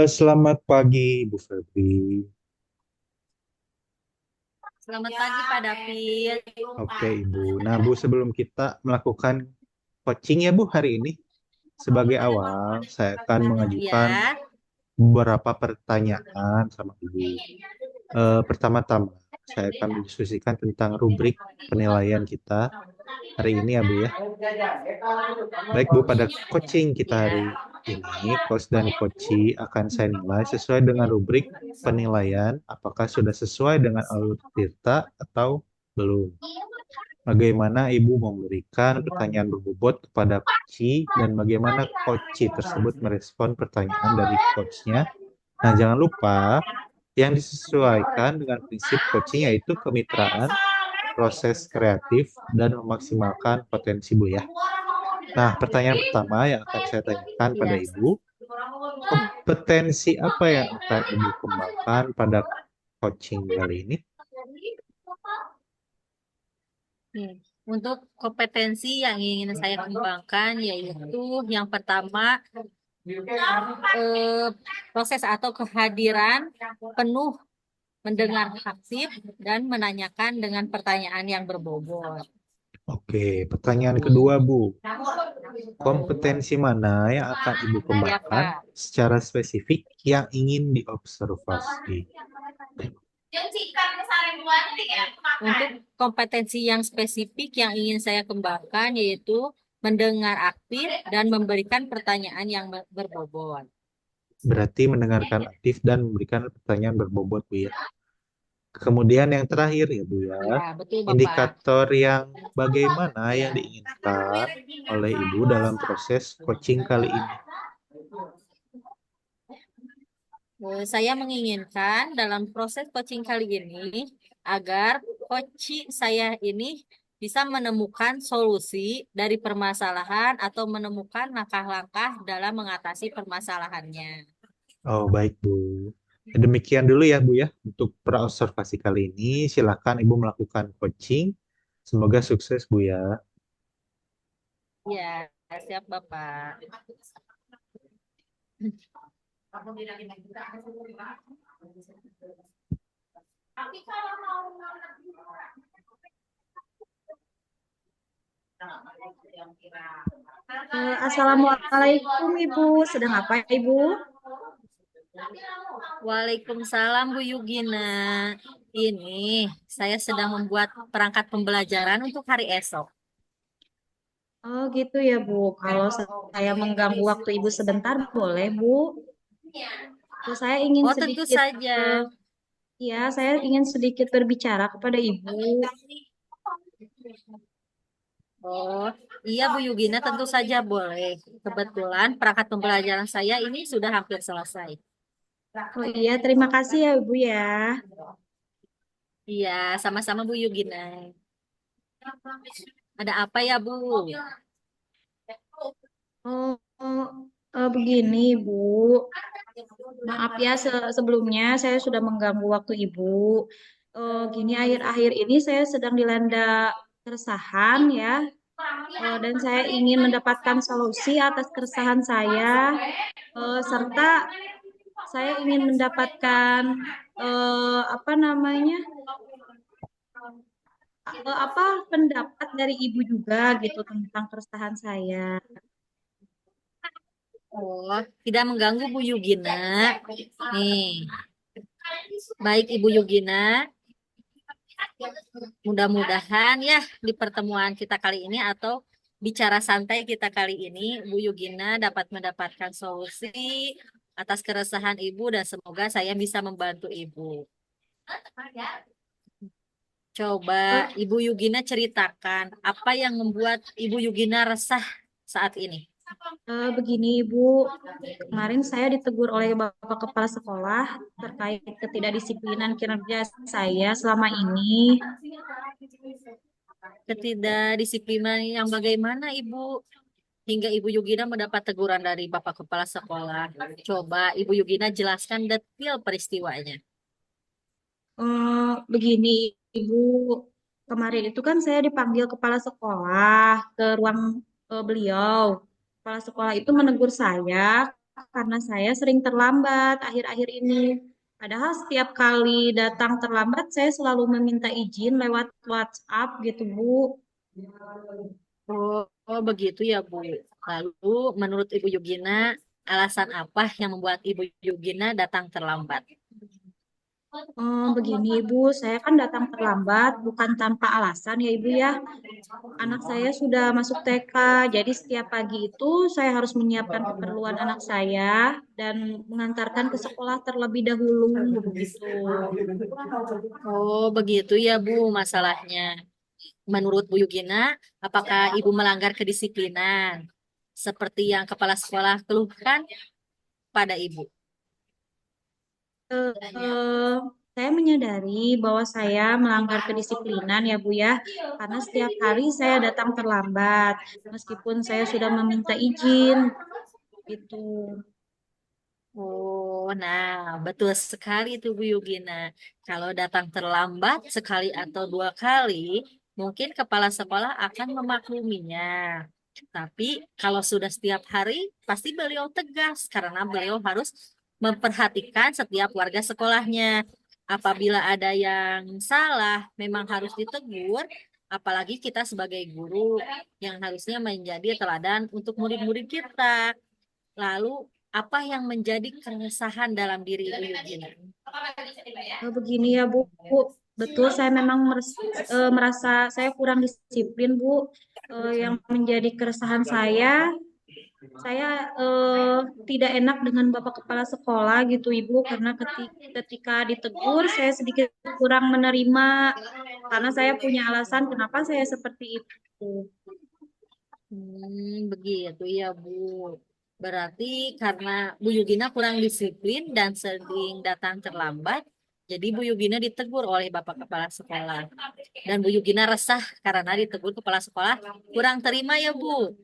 Selamat pagi, Bu Febri. Selamat pagi Pak David. Oke, Ibu. Nah, Bu, sebelum kita melakukan coaching ya, Bu, hari ini, sebagai awal, saya akan mengajukan Ya, beberapa pertanyaan sama Ibu. Pertama-tama, saya akan mendiskusikan tentang rubrik penilaian kita hari ini ya, Bu, ya. Baik, Bu, pada coaching kita ya. hari ini, coach dan coachee akan saya nilai sesuai dengan rubrik penilaian, apakah sudah sesuai dengan alur Tirta atau belum. Bagaimana Ibu memberikan pertanyaan berbobot kepada coachee dan bagaimana coachee tersebut merespon pertanyaan dari coachnya. Nah, jangan lupa yang disesuaikan dengan prinsip coaching yaitu kemitraan, proses kreatif, dan memaksimalkan potensi Bu ya. Nah, pertanyaan pertama yang akan saya tanyakan pada Ya. Ibu, kompetensi apa yang akan Ibu kembangkan pada coaching kali ini? Hmm. Untuk kompetensi yang ingin saya kembangkan yaitu yang pertama eh, proses atau kehadiran penuh mendengar aktif dan menanyakan dengan pertanyaan yang berbobot. Oke, pertanyaan kedua, Bu. Kompetensi mana yang akan Ibu Ya kembangkan Kak. secara spesifik yang ingin diobservasi? Untuk kompetensi yang spesifik yang ingin saya kembangkan yaitu mendengar aktif dan memberikan pertanyaan yang berbobot. Berarti mendengarkan aktif dan memberikan pertanyaan berbobot, Bu ya. Kemudian yang terakhir ya, Bu ya, Ya, betul Bapak. indikator yang bagaimana yang diinginkan oleh Ibu dalam proses coaching kali ini. Saya menginginkan dalam proses coaching kali ini agar coach saya ini bisa menemukan solusi dari permasalahan atau menemukan langkah-langkah dalam mengatasi permasalahannya. Oh, baik, Bu. Demikian dulu ya, Bu ya, untuk praobservasi kali ini. Silakan Ibu melakukan coaching. Semoga sukses, Bu ya. Ya, siap Bapak. Assalamualaikum Ibu, sedang apa Ibu? Waalaikumsalam Bu Yugina. Ini saya sedang membuat perangkat pembelajaran untuk hari esok. Oh gitu ya Bu, kalau saya mengganggu waktu Ibu sebentar boleh Bu? Saya ingin Oh, tentu sedikit, saja. ya saya ingin sedikit berbicara kepada Ibu. Oh, iya Bu Yugina tentu saja boleh. Kebetulan perangkat pembelajaran saya ini sudah hampir selesai. Oh iya, terima kasih ya Ibu ya. Iya, sama-sama Bu Yugina. Ada apa ya Bu? Oh, begini Bu, maaf ya sebelumnya saya sudah mengganggu waktu Ibu. Gini akhir-akhir ini saya sedang dilanda keresahan ya. Dan saya ingin mendapatkan solusi atas keresahan saya, serta saya ingin mendapatkan apa namanya, apa pendapat dari ibu juga gitu tentang keresahan saya. Oh, tidak mengganggu Bu Yugina. Nih, baik Ibu Yugina. Mudah-mudahan ya di pertemuan kita kali ini atau bicara santai kita kali ini, Bu Yugina dapat mendapatkan solusi atas keresahan Ibu dan semoga saya bisa membantu Ibu. Coba Eh, Ibu Yugina ceritakan apa yang membuat Ibu Yugina resah saat ini. Begini Ibu, kemarin saya ditegur oleh Bapak Kepala Sekolah terkait ketidakdisiplinan kinerja saya selama ini. Ketidakdisiplinan yang bagaimana Ibu? Hingga Ibu Yugina mendapat teguran dari Bapak Kepala Sekolah. Coba Ibu Yugina jelaskan detail peristiwanya. Begini Ibu, kemarin itu kan saya dipanggil kepala sekolah ke ruang beliau. Kepala sekolah itu menegur saya karena saya sering terlambat akhir-akhir ini. Padahal setiap kali datang terlambat, saya selalu meminta izin lewat WhatsApp gitu, Bu. Oh, begitu ya, Bu. Lalu, menurut Ibu Yugina, alasan apa yang membuat Ibu Yugina datang terlambat? Begini, Ibu, saya kan datang terlambat bukan tanpa alasan ya, Ibu ya. Anak saya sudah masuk TK, jadi setiap pagi itu saya harus menyiapkan keperluan anak saya dan mengantarkan ke sekolah terlebih dahulu, begitu. Oh, begitu ya, Bu, masalahnya. Menurut Bu Yugina, apakah Ibu melanggar kedisiplinan? Seperti yang kepala sekolah keluhkan pada Ibu. Eh, saya menyadari bahwa saya melanggar kedisiplinan ya Bu ya, karena setiap hari saya datang terlambat, meskipun saya sudah meminta izin, gitu. Oh, nah, betul sekali itu Bu Yugina. Kalau datang terlambat sekali atau dua kali, mungkin kepala sekolah akan memakluminya. Tapi kalau sudah setiap hari, pasti beliau tegas karena beliau harus memperhatikan setiap warga sekolahnya. Apabila ada yang salah, memang harus ditegur. Apalagi kita sebagai guru yang harusnya menjadi teladan untuk murid-murid kita. Lalu, apa yang menjadi keresahan dalam diri Ibu Yugina? Begini ya Bu, betul saya memang merasa saya kurang disiplin Bu. Yang menjadi keresahan saya tidak enak dengan Bapak Kepala Sekolah gitu Ibu, karena ketika ditegur saya sedikit kurang menerima karena saya punya alasan kenapa saya seperti itu. Begitu ya, Bu. Berarti karena Bu Yugina kurang disiplin dan sering datang terlambat, jadi Bu Yugina ditegur oleh Bapak Kepala Sekolah. Dan Bu Yugina resah karena ditegur Kepala Sekolah kurang terima ya, Bu.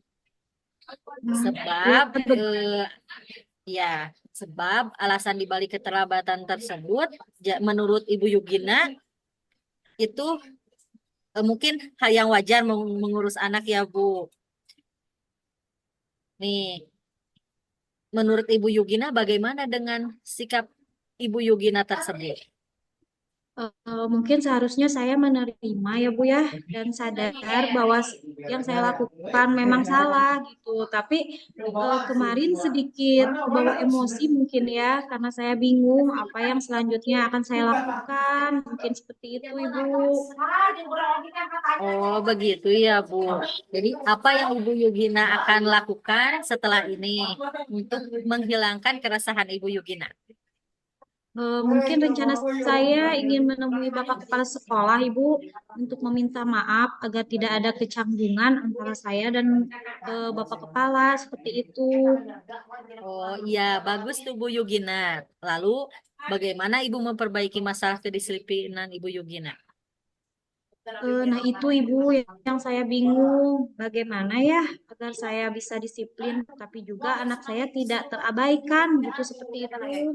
Ya, Sebab ya, sebab alasan dibalik keterlambatan tersebut menurut Ibu Yugina itu mungkin hal yang wajar mengurus anak ya, Bu. Nih, menurut Ibu Yugina bagaimana dengan sikap Ibu Yugina tersebut? mungkin seharusnya saya menerima ya Bu ya dan sadar bahwa yang saya lakukan memang salah gitu. Tapi kemarin sedikit kebawa emosi mungkin ya karena saya bingung apa yang selanjutnya akan saya lakukan. Mungkin seperti itu Ibu. Oh, begitu ya, Bu. Jadi, apa yang Ibu Yugina akan lakukan setelah ini untuk menghilangkan keresahan Ibu Yugina? Mungkin rencana saya ingin menemui Bapak Kepala Sekolah, Ibu, untuk meminta maaf agar tidak ada kecanggungan antara saya dan Bapak Kepala, seperti itu. Oh, iya, bagus tuh Bu Yugina. Lalu, bagaimana Ibu memperbaiki masalah kedisiplinan Ibu Yugina? Nah, itu Ibu yang saya bingung. Bagaimana ya agar saya bisa disiplin, tapi juga anak saya tidak terabaikan, gitu seperti itu.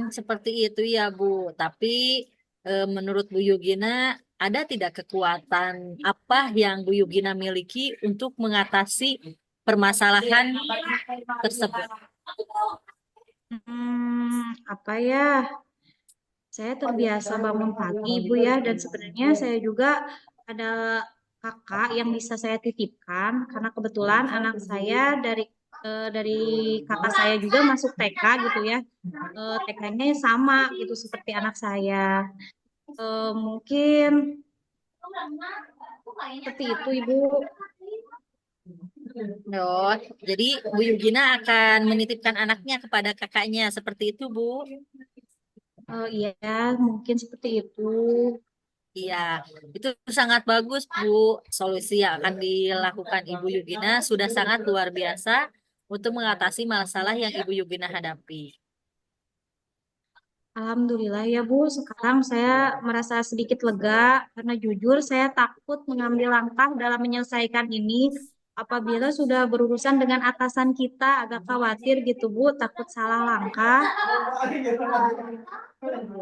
Seperti itu ya, Bu. Tapi menurut Bu Yugina, ada tidak kekuatan apa yang Bu Yugina miliki untuk mengatasi permasalahan tersebut? Apa ya? Saya terbiasa bangun pagi, Ibu ya, dan sebenarnya saya juga ada kakak yang bisa saya titipkan karena kebetulan anak saya dari kakak saya juga masuk TK gitu ya. TK-nya sama gitu seperti anak saya. Mungkin seperti itu, Ibu. Oh, jadi Bu Yugina akan menitipkan anaknya kepada kakaknya, seperti itu, Bu. Iya, mungkin seperti itu. Iya, itu sangat bagus, Bu. Solusi yang akan dilakukan Ibu Yugina sudah sangat luar biasa untuk mengatasi masalah yang Ibu Yugina hadapi. Alhamdulillah ya Bu, sekarang saya merasa sedikit lega karena jujur saya takut mengambil langkah dalam menyelesaikan ini. Apabila sudah berurusan dengan atasan kita agak khawatir gitu Bu, takut salah langkah.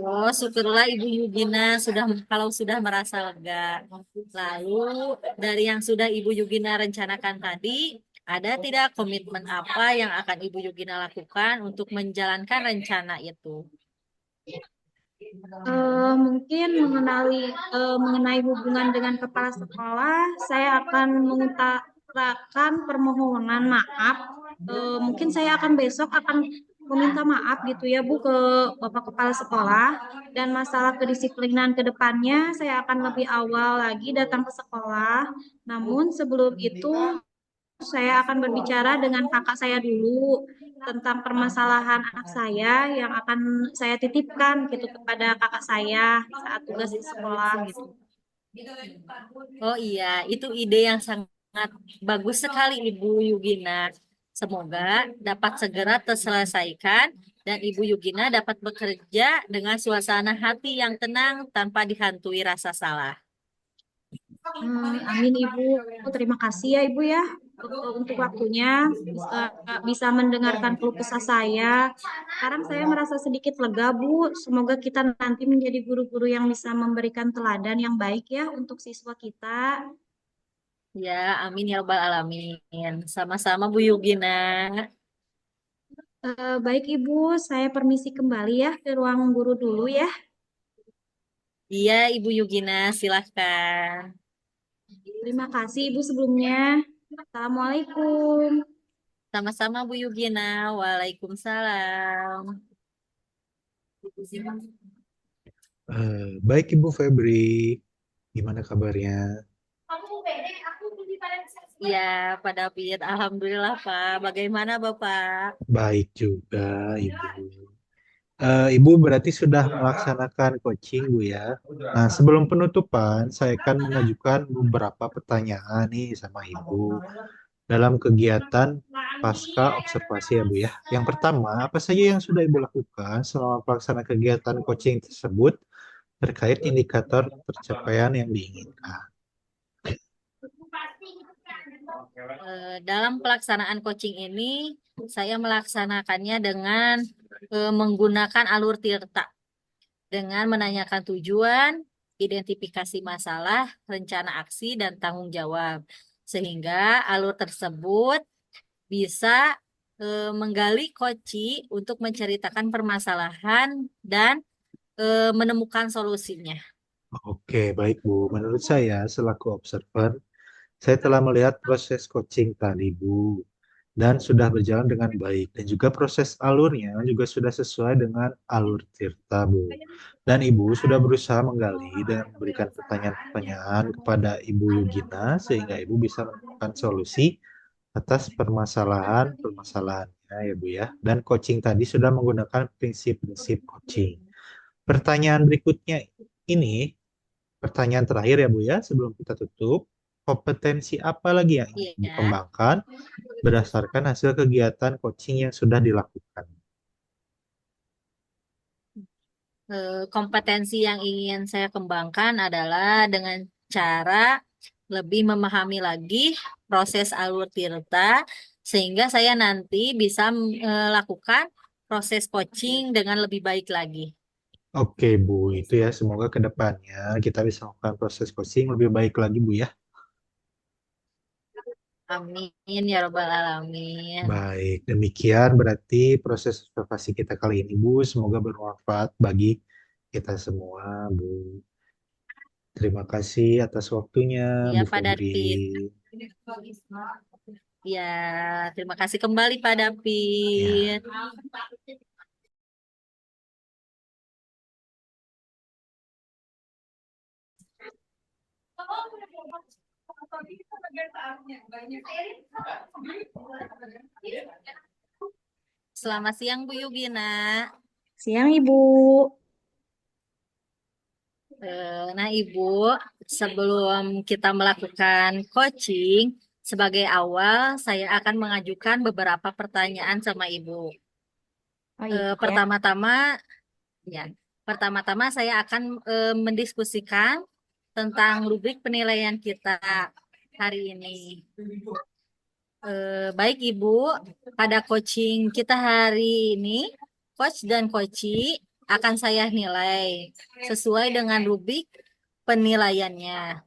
Oh, syukurlah Ibu Yugina sudah kalau sudah merasa lega. Lalu dari yang sudah Ibu Yugina rencanakan tadi, Ada tidak komitmen apa yang akan Ibu Yugina lakukan untuk menjalankan rencana itu? Mungkin mengenai hubungan dengan kepala sekolah, saya akan mengutarakan permohonan maaf. Mungkin saya akan besok akan meminta maaf gitu ya Bu ke Bapak Kepala Sekolah, dan masalah kedisiplinan ke depannya saya akan lebih awal lagi datang ke sekolah. Namun sebelum itu saya akan berbicara dengan kakak saya dulu tentang permasalahan anak saya yang akan saya titipkan gitu kepada kakak saya saat tugas di sekolah gitu. Oh iya, itu ide yang sangat bagus sekali Ibu Yugina. Semoga dapat segera terselesaikan dan Ibu Yugina dapat bekerja dengan suasana hati yang tenang tanpa dihantui rasa salah. Amin Ibu, terima kasih ya Ibu ya untuk waktunya bisa mendengarkan keluh kesah saya. Sekarang saya merasa sedikit lega Bu. Semoga kita nanti menjadi guru-guru yang bisa memberikan teladan yang baik ya untuk siswa kita. Ya, amin ya rabbal alamin. Sama-sama Bu Yugina. Baik Ibu, saya permisi kembali ya ke ruang guru dulu ya. Iya, Ibu Yugina, silahkan. Terima kasih Ibu sebelumnya. Assalamualaikum. Sama-sama Bu Yugina. Waalaikumsalam. Baik Ibu Febri, gimana kabarnya? Ya, Pak David. Alhamdulillah, Pak. Bagaimana, Bapak? Baik juga Ibu. Ibu berarti sudah melaksanakan coaching Bu ya. Nah, sebelum penutupan, saya akan mengajukan beberapa pertanyaan nih sama Ibu dalam kegiatan pasca observasi ya Bu ya. Yang pertama, apa saja yang sudah Ibu lakukan selama pelaksanaan kegiatan coaching tersebut terkait indikator tercapaian yang diinginkan? Dalam pelaksanaan coaching ini, saya melaksanakannya dengan menggunakan alur tirta, dengan menanyakan tujuan, identifikasi masalah, rencana aksi, dan tanggung jawab. Sehingga alur tersebut bisa menggali koci untuk menceritakan permasalahan dan menemukan solusinya. Oke, baik Bu. Menurut saya, selaku observer, saya telah melihat proses coaching tadi, Bu, dan sudah berjalan dengan baik. Dan juga proses alurnya juga sudah sesuai dengan alur Tirta, Bu. Dan Ibu sudah berusaha menggali dan memberikan pertanyaan-pertanyaan kepada Ibu Yugina, sehingga Ibu bisa menemukan solusi atas permasalahan-permasalahannya, ya Bu ya. Dan coaching tadi sudah menggunakan prinsip-prinsip coaching. Pertanyaan berikutnya ini pertanyaan terakhir ya Bu ya, sebelum kita tutup. Kompetensi apa lagi yang ingin Ibu Iya. kembangkan berdasarkan hasil kegiatan coaching yang sudah dilakukan? Kompetensi yang ingin saya kembangkan adalah dengan cara lebih memahami lagi proses alur tirta, sehingga saya nanti bisa melakukan proses coaching dengan lebih baik lagi. Oke Bu, itu ya semoga ke depannya kita bisa melakukan proses coaching lebih baik lagi Bu ya. Amin ya robbal alamin. Baik, demikian berarti proses observasi kita kali ini Bu. Semoga bermanfaat bagi kita semua Bu. Terima kasih atas waktunya Ya, Bu Pak Febri. David. Ya, terima kasih kembali Pak Ya. David. Selamat siang Bu Yugina. Siang Ibu. Nah, Ibu, sebelum kita melakukan coaching, sebagai awal saya akan mengajukan beberapa pertanyaan sama Ibu. Oh iya. Pertama-tama, ya, pertama-tama saya akan mendiskusikan tentang rubrik penilaian kita hari ini. Baik Ibu, pada coaching kita hari ini, coach dan coachi akan saya nilai sesuai dengan rubrik penilaiannya.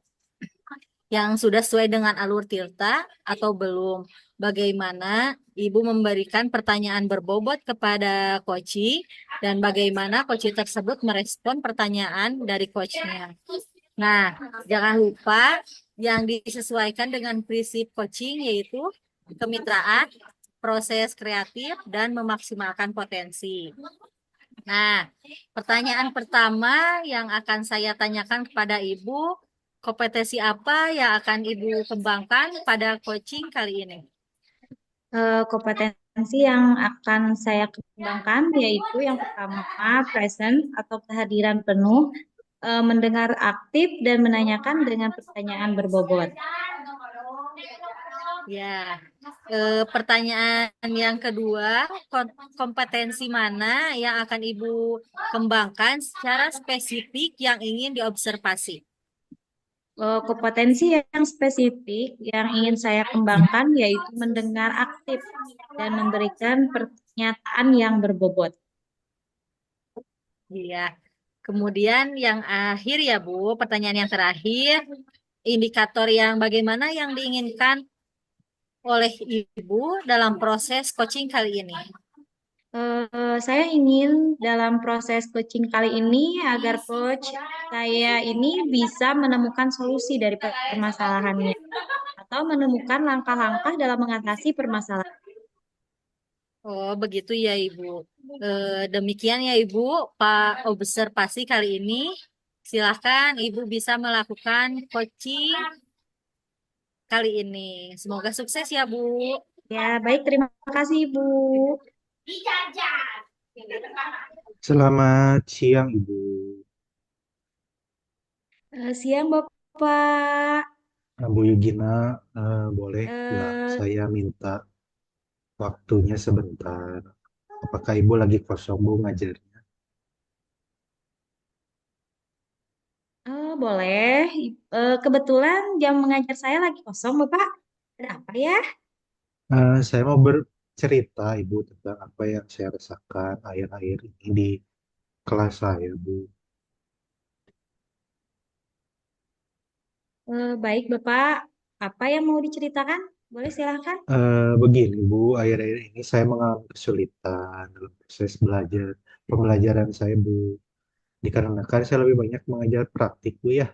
yang sudah sesuai dengan alur Tirta atau belum? Bagaimana Ibu memberikan pertanyaan berbobot kepada Koci dan bagaimana Koci tersebut merespon pertanyaan dari coachnya. Nah, jangan lupa yang disesuaikan dengan prinsip coaching yaitu kemitraan, proses kreatif, dan memaksimalkan potensi. Nah, pertanyaan pertama yang akan saya tanyakan kepada Ibu, kompetensi apa yang akan Ibu kembangkan pada coaching kali ini? Kompetensi yang akan saya kembangkan yaitu yang pertama present atau kehadiran penuh, mendengar aktif dan menanyakan dengan pertanyaan berbobot. Ya, pertanyaan yang kedua, kompetensi mana yang akan Ibu kembangkan secara spesifik yang ingin diobservasi? Kompetensi yang spesifik yang ingin saya kembangkan yaitu mendengar aktif dan memberikan pernyataan yang berbobot. Iya. Kemudian yang akhir ya Bu, pertanyaan yang terakhir, indikator yang bagaimana yang diinginkan oleh Ibu dalam proses coaching kali ini? Saya ingin dalam proses coaching kali ini agar coach saya ini bisa menemukan solusi dari permasalahannya atau menemukan langkah-langkah dalam mengatasi permasalahan. Oh, begitu ya Ibu. Demikian ya Ibu, Pak observasi kali ini. Silahkan Ibu bisa melakukan coaching kali ini. Semoga sukses ya Bu. Ya, baik, terima kasih Ibu. Selamat siang, Ibu. Siang Bapak. Bu Yugina, boleh nggak Eh, saya minta waktunya sebentar? Apakah Ibu lagi kosong, Bu, ngajarnya? Boleh. Kebetulan jam mengajar saya lagi kosong Bapak. Ada apa ya? Saya mau bercerita, Ibu, tentang apa yang saya rasakan akhir-akhir ini di kelas saya, Bu. Baik Bapak. Apa yang mau diceritakan? Boleh silahkan. Begini, Bu, akhir-akhir ini saya mengalami kesulitan dalam proses pembelajaran saya, Bu. Dikarenakan saya lebih banyak mengajar praktik, Bu, ya.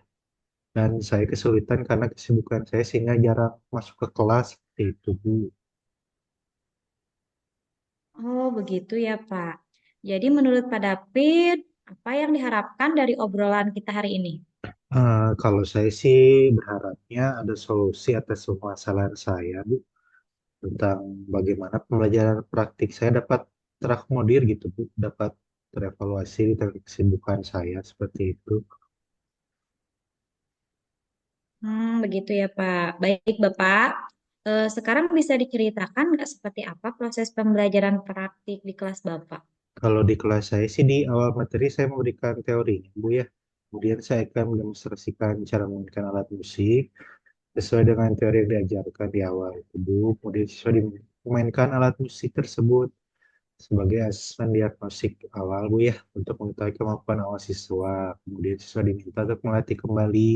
Dan saya kesulitan karena kesibukan saya sehingga jarang masuk ke kelas seperti itu, Bu. Oh, begitu ya, Pak. Jadi menurut Pak David, apa yang diharapkan dari obrolan kita hari ini? Kalau saya sih berharapnya ada solusi atas permasalahan saya, Bu, tentang bagaimana pembelajaran praktik saya dapat terakomodir gitu, Bu, dapat terevaluasi di tengah kesibukan saya seperti itu. Begitu ya, Pak. Baik, Bapak. Sekarang bisa diceritakan nggak seperti apa proses pembelajaran praktik di kelas Bapak? Kalau di kelas saya sih di awal materi saya memberikan teorinya, Bu, ya. Kemudian saya akan mendemonstrasikan cara memainkan alat musik sesuai dengan teori yang diajarkan di awal itu, Bu. Kemudian siswa memainkan alat musik tersebut sebagai asesmen diagnostik awal, Bu, ya, untuk mengetahui kemampuan awal siswa. Kemudian siswa diminta untuk melatih kembali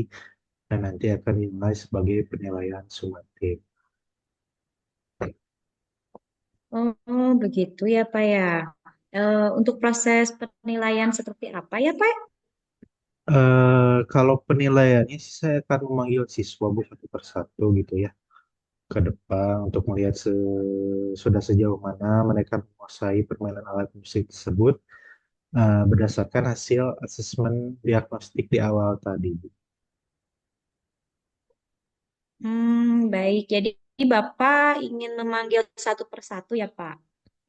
dan nanti akan dinilai sebagai penilaian sumatif. Oh, begitu ya, Pak ya. Untuk proses penilaian seperti apa ya, Pak? Kalau penilaiannya sih saya akan memanggil siswa, Bu, satu persatu gitu ya ke depan untuk melihat sudah sejauh mana mereka menguasai permainan alat musik tersebut berdasarkan hasil asesmen diagnostik di awal tadi, Bu. Baik. Jadi Bapak ingin memanggil satu persatu ya, Pak?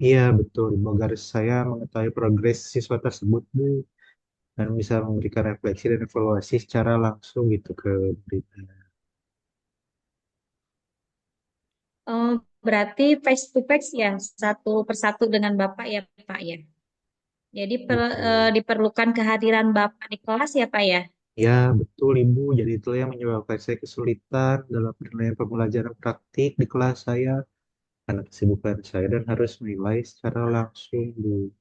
Iya, betul. Agar saya mengetahui progres siswa tersebut, Bu, dan bisa memberikan refleksi dan evaluasi secara langsung gitu ke muridnya. Oh, berarti face to face ya, satu persatu dengan Bapak ya, Pak ya. Jadi Betul. diperlukan kehadiran Bapak di kelas ya, Pak ya. Ya, betul, Ibu. Jadi itu yang menyebabkan saya kesulitan dalam penilaian pembelajaran praktik di kelas saya karena kesibukan saya dan harus menilai secara langsung, Bu.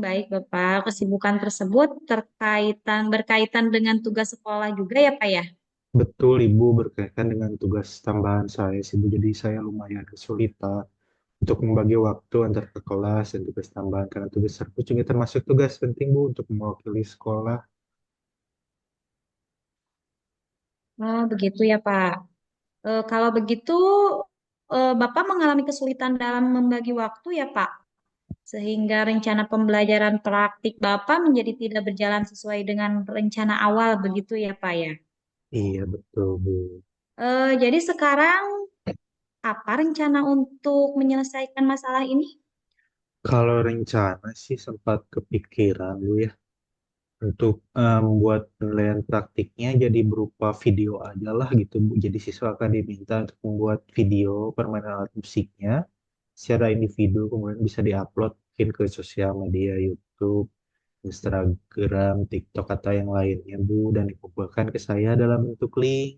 Baik, Bapak. Kesibukan tersebut berkaitan dengan tugas sekolah juga ya, Pak ya? Betul, Ibu berkaitan dengan tugas tambahan saya sih, Bu. Jadi saya lumayan kesulitan untuk membagi waktu antara ke kelas dan tugas tambahan karena tugas tersebut juga termasuk tugas penting, Bu, untuk mewakili sekolah. Oh, begitu ya, Pak. Kalau begitu, Bapak mengalami kesulitan dalam membagi waktu ya, Pak? Sehingga rencana pembelajaran praktik Bapak menjadi tidak berjalan sesuai dengan rencana awal, begitu ya, Pak ya? Iya, betul, Bu. Jadi sekarang apa rencana untuk menyelesaikan masalah ini? Kalau rencana sih sempat kepikiran, Bu, ya, untuk membuat penilaian praktiknya jadi berupa video aja lah gitu, Bu. Jadi siswa akan diminta untuk membuat video permainan alat musiknya secara individu, kemudian bisa diupload mungkin ke sosial media YouTube, Instagram, TikTok, atau yang lainnya, Bu, dan dikumpulkan ke saya dalam bentuk link.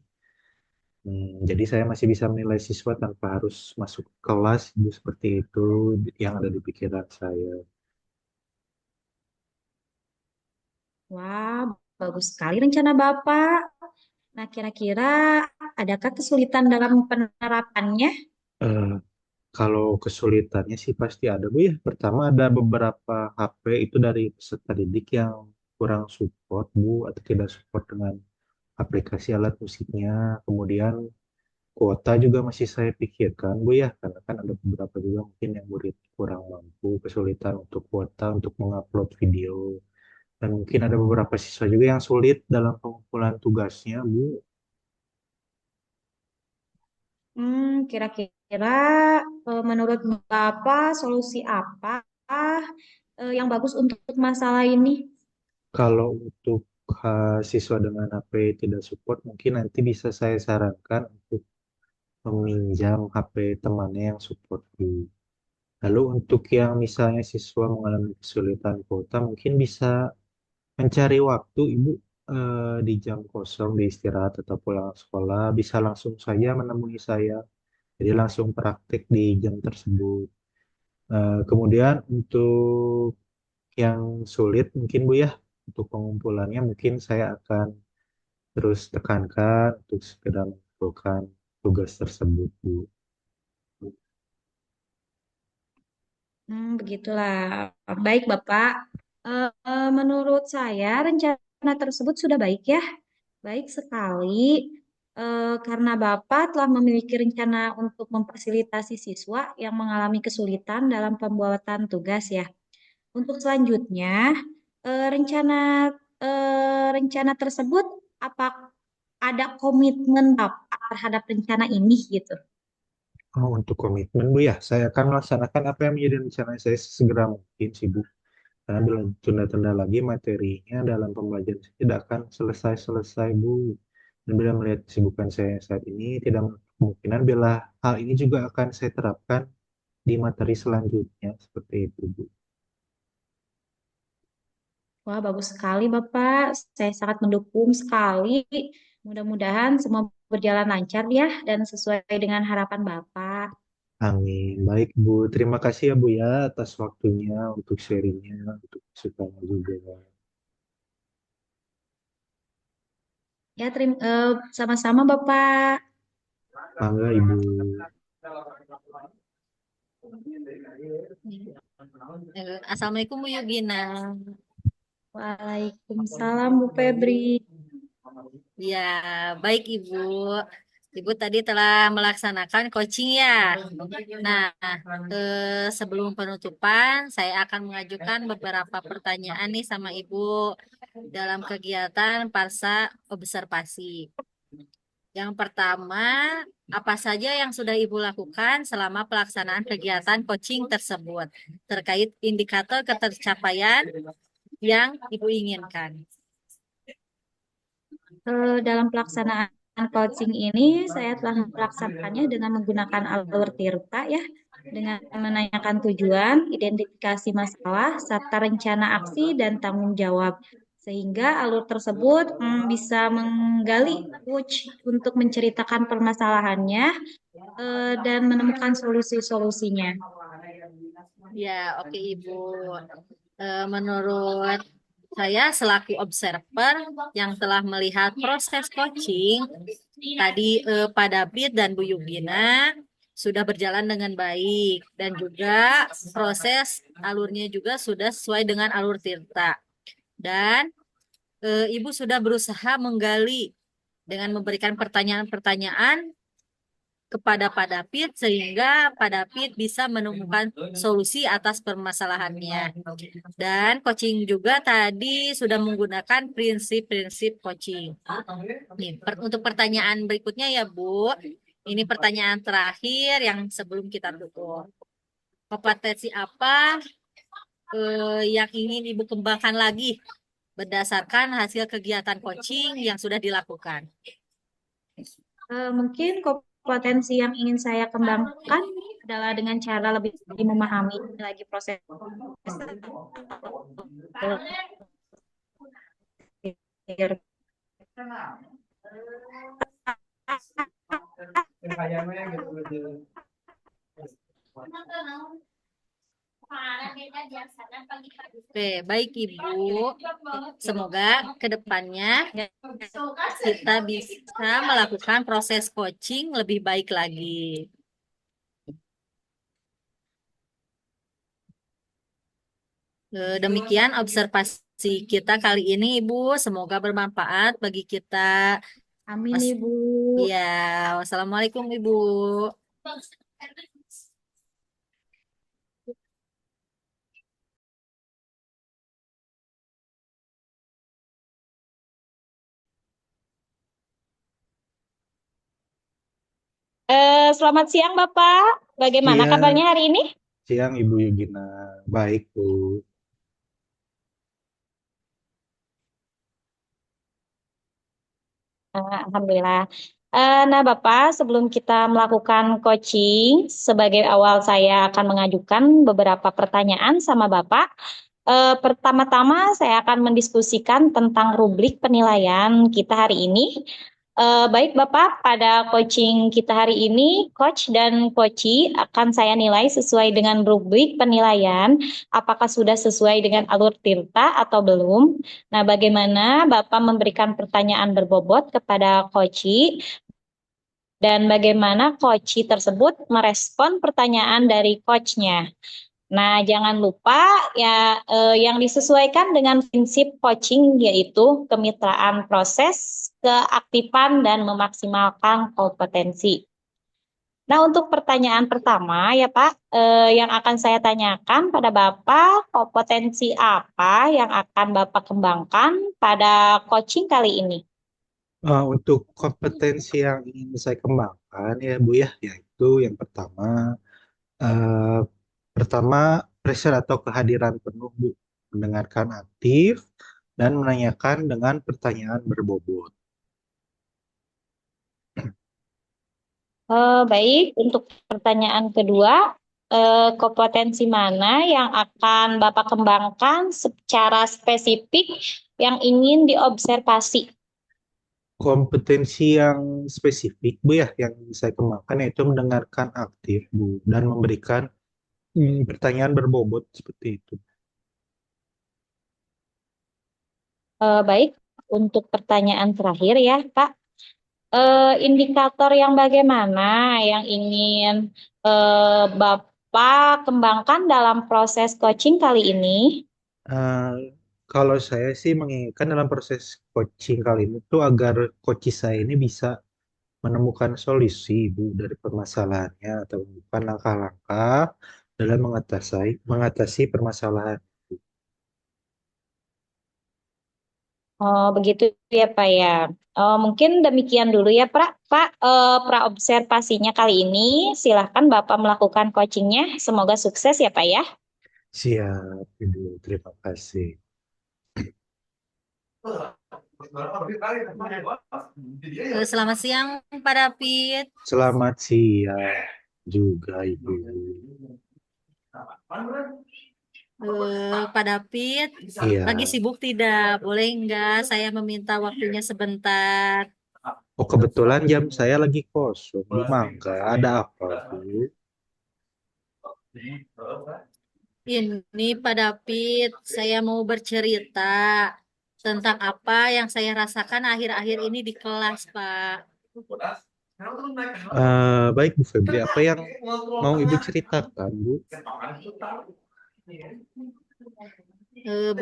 Jadi saya masih bisa menilai siswa tanpa harus masuk kelas, Bu, seperti itu yang ada di pikiran saya. Wah, bagus sekali rencana Bapak. Nah, kira-kira adakah kesulitan dalam penerapannya? Eh, Kalau kesulitannya sih pasti ada, Bu, ya. Pertama ada beberapa HP itu dari peserta didik yang kurang support, Bu, atau tidak support dengan aplikasi alat musiknya. Kemudian kuota juga masih saya pikirkan, Bu, ya, karena kan ada beberapa juga mungkin yang murid kurang mampu, kesulitan untuk kuota untuk mengupload video. Dan mungkin ada beberapa siswa juga yang sulit dalam pengumpulan tugasnya, Bu. Kira-kira menurut Bapak solusi apa yang bagus untuk masalah ini? Kalau untuk siswa dengan HP tidak support, mungkin nanti bisa saya sarankan untuk meminjam HP temannya yang support, Bu. Lalu untuk yang misalnya siswa mengalami kesulitan kuota, mungkin bisa mencari waktu, Ibu, di jam kosong, di istirahat atau pulang sekolah, bisa langsung saja menemui saya. Jadi langsung praktik di jam tersebut. Kemudian untuk yang sulit mungkin, Bu, ya, untuk pengumpulannya mungkin saya akan terus tekankan untuk segera mengumpulkan tugas tersebut, Bu. Begitulah. Baik, Bapak. Menurut saya rencana tersebut sudah baik ya. Baik sekali. Karena Bapak telah memiliki rencana untuk memfasilitasi siswa yang mengalami kesulitan dalam pembuatan tugas ya. Untuk selanjutnya, eh, rencana rencana tersebut apa ada komitmen Bapak terhadap rencana ini gitu? Oh, untuk komitmen, Bu, ya, saya akan melaksanakan apa yang menjadi rencana saya sesegera mungkin sih, Bu. Karena bila tunda-tunda lagi materinya dalam pembelajaran saya tidak akan selesai-selesai, Bu. Dan bila melihat kesibukan saya saat ini, tidak menutup kemungkinan bila hal ini juga akan saya terapkan di materi selanjutnya, seperti itu, Bu. Wah, bagus sekali Bapak. Saya sangat mendukung sekali. Mudah-mudahan semua berjalan lancar ya dan sesuai dengan harapan Bapak. Amin. Baik, Bu. Terima kasih ya, Bu, ya, atas waktunya untuk sharingnya, untuk masukannya juga. Ya, sama-sama Bapak. Mangga, Ibu. Assalamualaikum Bu Yugina. Waalaikumsalam Bu Febri. Ya, baik Ibu. Ibu tadi telah melaksanakan coaching ya. Nah, sebelum penutupan, saya akan mengajukan beberapa pertanyaan nih sama Ibu dalam kegiatan Parsa Observasi. Yang pertama, apa saja yang sudah Ibu lakukan selama pelaksanaan kegiatan coaching tersebut terkait indikator ketercapaian yang Ibu inginkan? Dalam pelaksanaan coaching ini, saya telah melaksanakannya dengan menggunakan alur Tirta ya, dengan menanyakan tujuan, identifikasi masalah, serta rencana aksi dan tanggung jawab. Sehingga alur tersebut bisa menggali coach untuk menceritakan permasalahannya dan menemukan solusi-solusinya. Ya, oke Ibu. Menurut saya selaku observer yang telah melihat proses coaching tadi, Pak David dan Bu Yugina sudah berjalan dengan baik dan juga proses alurnya juga sudah sesuai dengan alur Tirta. Dan Ibu sudah berusaha menggali dengan memberikan pertanyaan-pertanyaan kepada Pak David sehingga Pak David bisa menemukan solusi atas permasalahannya. Dan coaching juga tadi sudah menggunakan prinsip-prinsip coaching. Nih, untuk pertanyaan berikutnya ya Bu, ini pertanyaan terakhir yang sebelum kita tutup. Kompetensi apa yang ingin Ibu kembangkan lagi berdasarkan hasil kegiatan coaching yang sudah dilakukan? Mungkin kompetensi yang ingin saya kembangkan adalah dengan cara lebih memahami lagi proses Oke, baik Ibu. Semoga ke depannya kita bisa melakukan proses coaching lebih baik lagi. Demikian observasi kita kali ini, Ibu. Semoga bermanfaat bagi kita. Amin, Ibu. Ya, wassalamualaikum, Ibu. Selamat siang, Bapak. Bagaimana Iya, kabarnya hari ini? siang Ibu Yugina. Baik, Bu. Alhamdulillah. Nah, Bapak, sebelum kita melakukan coaching, sebagai awal saya akan mengajukan beberapa pertanyaan sama Bapak. Pertama-tama saya akan mendiskusikan tentang rubrik penilaian kita hari ini. Baik Bapak, pada coaching kita hari ini, coach dan coachee akan saya nilai sesuai dengan rubrik penilaian, apakah sudah sesuai dengan alur Tirta atau belum. Nah, bagaimana Bapak memberikan pertanyaan berbobot kepada coachee dan bagaimana coachee tersebut merespon pertanyaan dari coachnya. Nah, jangan lupa ya yang disesuaikan dengan prinsip coaching yaitu kemitraan proses, keaktifan dan memaksimalkan kompetensi. Nah, untuk pertanyaan pertama ya Pak, yang akan saya tanyakan pada Bapak, kompetensi apa yang akan Bapak kembangkan pada coaching kali ini? Untuk kompetensi yang ingin saya kembangkan ya Bu ya, yaitu yang eh, pertama pressure atau kehadiran penuh Bu, mendengarkan aktif dan menanyakan dengan pertanyaan berbobot. Baik, untuk pertanyaan kedua, kompetensi mana yang akan Bapak kembangkan secara spesifik yang ingin diobservasi? Kompetensi yang spesifik Bu ya, yang saya kembangkan yaitu mendengarkan aktif Bu dan memberikan pertanyaan berbobot seperti itu. Baik, untuk pertanyaan terakhir ya, Pak. Indikator yang bagaimana yang ingin Bapak kembangkan dalam proses coaching kali ini? Eh, Kalau saya sih menginginkan dalam proses coaching kali ini tuh agar coach saya ini bisa menemukan solusi Bu dari permasalahannya atau menemukan langkah-langkah dalam mengatasi permasalahan. Oh, begitu ya, Pak ya. Mungkin demikian dulu ya, Pak, pra-observasinya kali ini. Silahkan Bapak melakukan coachingnya. Semoga sukses ya, Pak ya. Siap, Ibu. Terima kasih. Selamat siang, Pak David. Selamat siang juga, Ibu. Pak David, Iya. lagi sibuk tidak? Boleh nggak saya meminta waktunya sebentar? Oh, kebetulan jam saya lagi kosong. Di Mangga, ada apa, Bu? Ini Pak David, saya mau bercerita tentang apa yang saya rasakan akhir-akhir ini di kelas, Pak. Baik Bu Febri, apa yang mau Ibu ceritakan, Bu?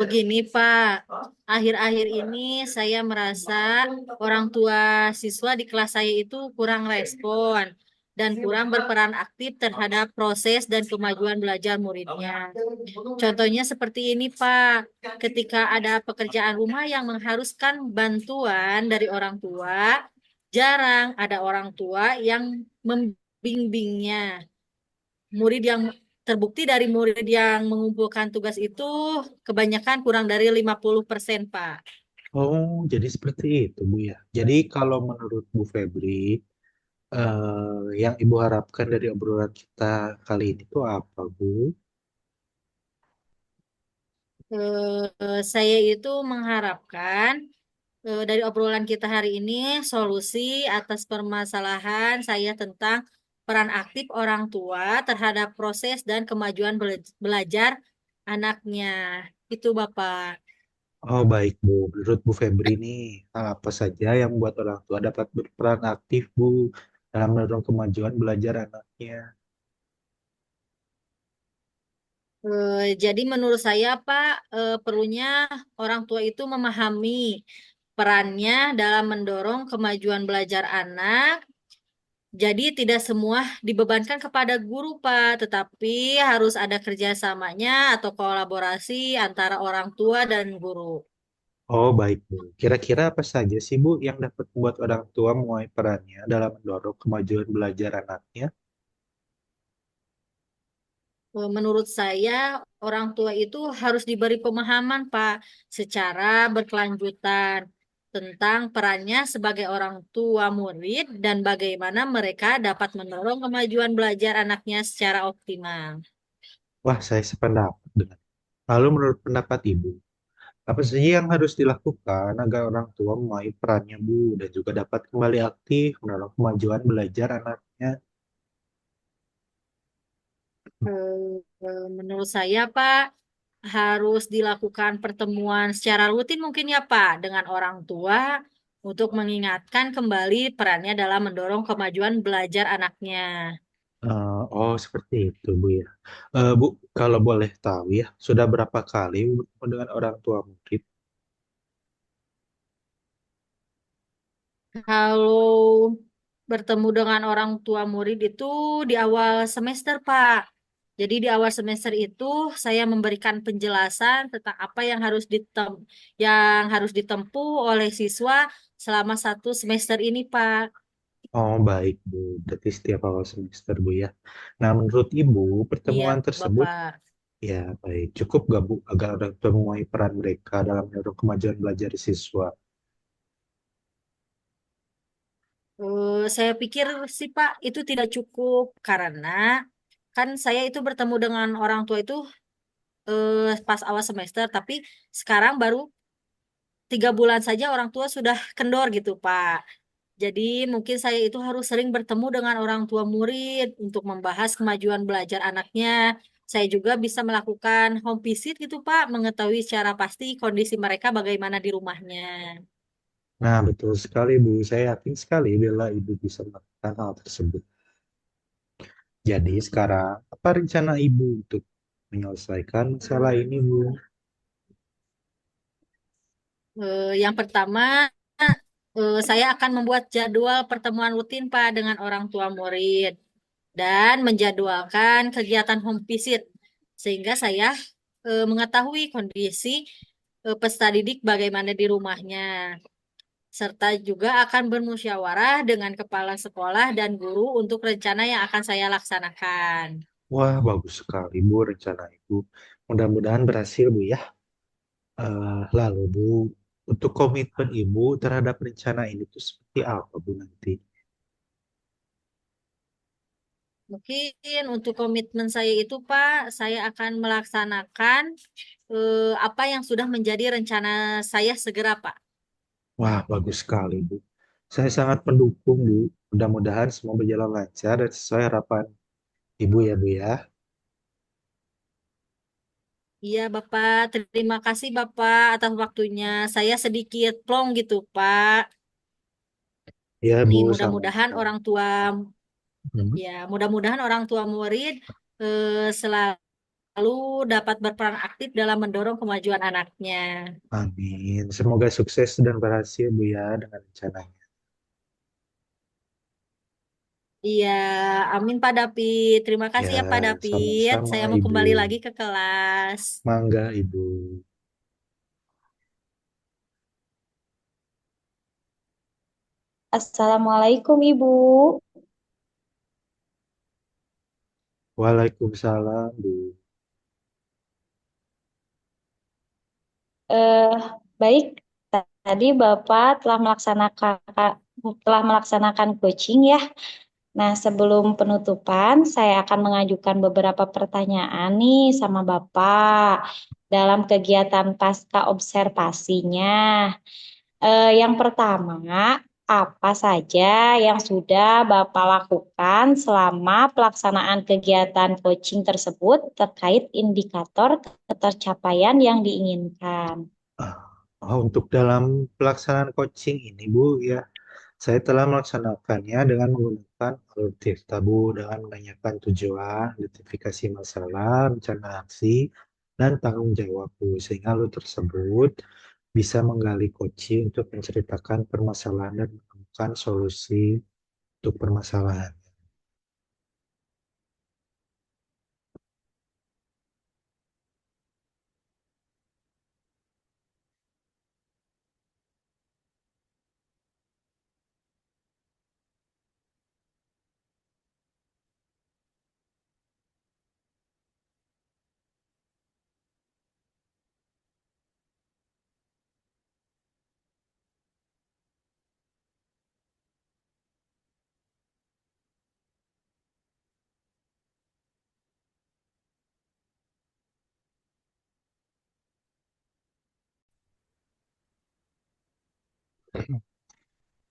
Begini, Pak. Akhir-akhir ini saya merasa orang tua siswa di kelas saya itu kurang respon dan kurang berperan aktif terhadap proses dan kemajuan belajar muridnya. Contohnya seperti ini, Pak. Ketika ada pekerjaan rumah yang mengharuskan bantuan dari orang tua, jarang ada orang tua yang membimbingnya. Murid yang terbukti dari murid yang mengumpulkan tugas itu kebanyakan kurang dari 50%, Pak. Oh, jadi seperti itu, Bu ya. Jadi kalau menurut Bu Febri, yang Ibu harapkan dari obrolan kita kali ini tuh apa, Bu? Saya itu mengharapkan dari obrolan kita hari ini solusi atas permasalahan saya tentang peran aktif orang tua terhadap proses dan kemajuan belajar anaknya. Itu Bapak. Oh, baik, Bu. Menurut Bu Febri nih, hal apa saja yang membuat orang tua dapat berperan aktif, Bu, dalam mendorong kemajuan belajar anaknya? Jadi menurut saya Pak, perlunya orang tua itu memahami perannya dalam mendorong kemajuan belajar anak. Jadi tidak semua dibebankan kepada guru Pak, tetapi harus ada kerjasamanya atau kolaborasi antara orang tua dan guru. Oh, baik, Bu. Kira-kira apa saja sih, Bu, yang dapat membuat orang tua mulai perannya dalam mendorong kemajuan belajar anaknya? Menurut saya, orang tua itu harus diberi pemahaman, Pak, secara berkelanjutan tentang perannya sebagai orang tua murid dan bagaimana mereka dapat mendorong kemajuan belajar anaknya secara optimal. Wah, saya sependapat dengan. Lalu menurut pendapat Ibu, apa saja yang harus dilakukan agar orang tua memulai perannya, Bu, dan juga dapat kembali aktif mendorong kemajuan belajar anaknya? Menurut saya, Pak, harus dilakukan pertemuan secara rutin mungkin ya, Pak, dengan orang tua untuk mengingatkan kembali perannya dalam mendorong kemajuan belajar anaknya. Oh, seperti itu, Bu ya. Bu, kalau boleh tahu ya, sudah berapa kali Bu bertemu dengan orang tua murid? Kalau bertemu dengan orang tua murid itu di awal semester, Pak. Jadi di awal semester itu saya memberikan penjelasan tentang apa yang harus ditempuh oleh siswa selama 1 semester ini, Pak. Oh, baik, Bu. Berarti setiap awal semester, Bu ya. Nah, menurut Ibu, Iya, pertemuan tersebut, Bapak. ya, baik. Cukup gak, Bu, agar orang tua memulai peran mereka dalam mendorong kemajuan belajar siswa? Saya pikir sih Pak itu tidak cukup karena kan saya itu bertemu dengan orang tua itu pas awal semester, tapi sekarang baru 3 bulan saja orang tua sudah kendor gitu Pak. Jadi mungkin saya itu harus sering bertemu dengan orang tua murid untuk membahas kemajuan belajar anaknya. Saya juga bisa melakukan home visit gitu Pak, mengetahui secara pasti kondisi mereka bagaimana di rumahnya. Nah, betul sekali, Bu. Saya yakin sekali bila Ibu bisa melakukan hal tersebut. Jadi, sekarang, apa rencana Ibu untuk menyelesaikan masalah ini, Bu? Yang pertama, saya akan membuat jadwal pertemuan rutin Pak dengan orang tua murid dan menjadwalkan kegiatan home visit sehingga saya mengetahui kondisi peserta didik bagaimana di rumahnya serta juga akan bermusyawarah dengan kepala sekolah dan guru untuk rencana yang akan saya laksanakan. Wah, bagus sekali, Bu, rencana Ibu. Mudah-mudahan berhasil, Bu, ya. Lalu, Bu, untuk komitmen Ibu terhadap rencana ini tuh seperti apa, Bu, nanti? Mungkin untuk komitmen saya itu, Pak, saya akan melaksanakan apa yang sudah menjadi rencana saya segera, Pak. Wah, bagus sekali, Bu. Saya sangat mendukung, Bu. Mudah-mudahan semua berjalan lancar dan sesuai harapan Ibu ya, Bu, ya. Iya, Bapak. Terima kasih, Bapak, atas waktunya. Saya sedikit plong gitu, Pak. Ya, Nih, Bu, mudah-mudahan sama-sama. orang tua, Hmm. ya, mudah-mudahan orang tua murid selalu dapat berperan aktif dalam mendorong kemajuan anaknya. Amin. Semoga sukses dan berhasil, Bu ya, dengan rencananya. Iya, amin Pak David. Terima kasih Ya, ya Pak David. sama-sama, Saya mau Ibu. kembali lagi ke kelas. Mangga, Ibu. Assalamualaikum Ibu. Waalaikumsalam, Bu. Eh, Baik, tadi Bapak telah melaksanakan coaching ya. Nah, sebelum penutupan, saya akan mengajukan beberapa pertanyaan nih sama Bapak dalam kegiatan pasca observasinya. Yang pertama, apa saja yang sudah Bapak lakukan selama pelaksanaan kegiatan coaching tersebut terkait indikator ketercapaian yang diinginkan? Ah, untuk dalam pelaksanaan coaching ini, Bu, ya, saya telah melaksanakannya dengan menggunakan alur tirta, Bu, dengan menanyakan tujuan, identifikasi masalah, rencana aksi, dan tanggung jawab, Bu, sehingga alur tersebut bisa menggali coaching untuk menceritakan permasalahan dan menemukan solusi untuk permasalahan.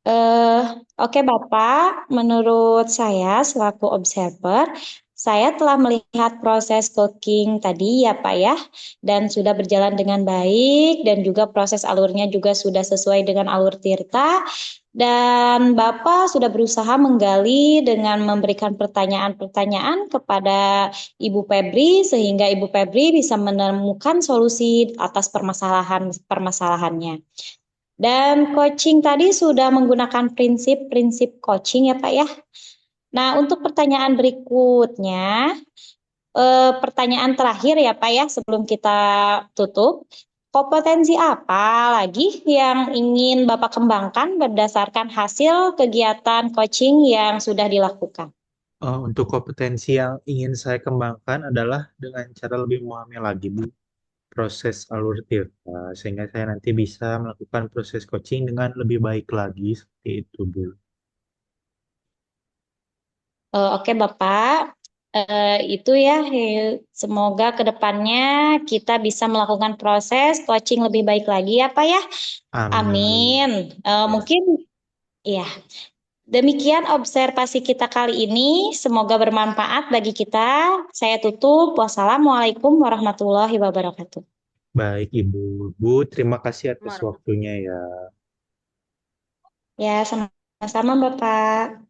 Eh, oke Bapak, menurut saya selaku observer, saya telah melihat proses cooking tadi ya Pak ya, dan sudah berjalan dengan baik dan juga proses alurnya juga sudah sesuai dengan alur Tirta. Dan Bapak sudah berusaha menggali dengan memberikan pertanyaan-pertanyaan kepada Ibu Febri sehingga Ibu Febri bisa menemukan solusi atas permasalahannya. Dan coaching tadi sudah menggunakan prinsip-prinsip coaching ya Pak ya. Nah, untuk pertanyaan berikutnya, pertanyaan terakhir ya Pak ya sebelum kita tutup. Kompetensi apa lagi yang ingin Bapak kembangkan berdasarkan hasil kegiatan coaching yang sudah dilakukan? Untuk kompetensi yang ingin saya kembangkan adalah dengan cara lebih memahami lagi, Bu, proses alur tirta, sehingga saya nanti bisa melakukan proses coaching dengan lebih baik lagi, seperti itu, Bu. Oke Bapak, itu ya. Semoga ke depannya kita bisa melakukan proses coaching lebih baik lagi ya Pak ya. Amin, Bu. Amin. Ya. Mungkin ya, demikian observasi kita kali ini. Semoga bermanfaat bagi kita. Saya tutup. Wassalamualaikum warahmatullahi wabarakatuh. Baik, Ibu. Bu, terima kasih atas Warahmatullahi waktunya ya. Ya, sama-sama Bapak.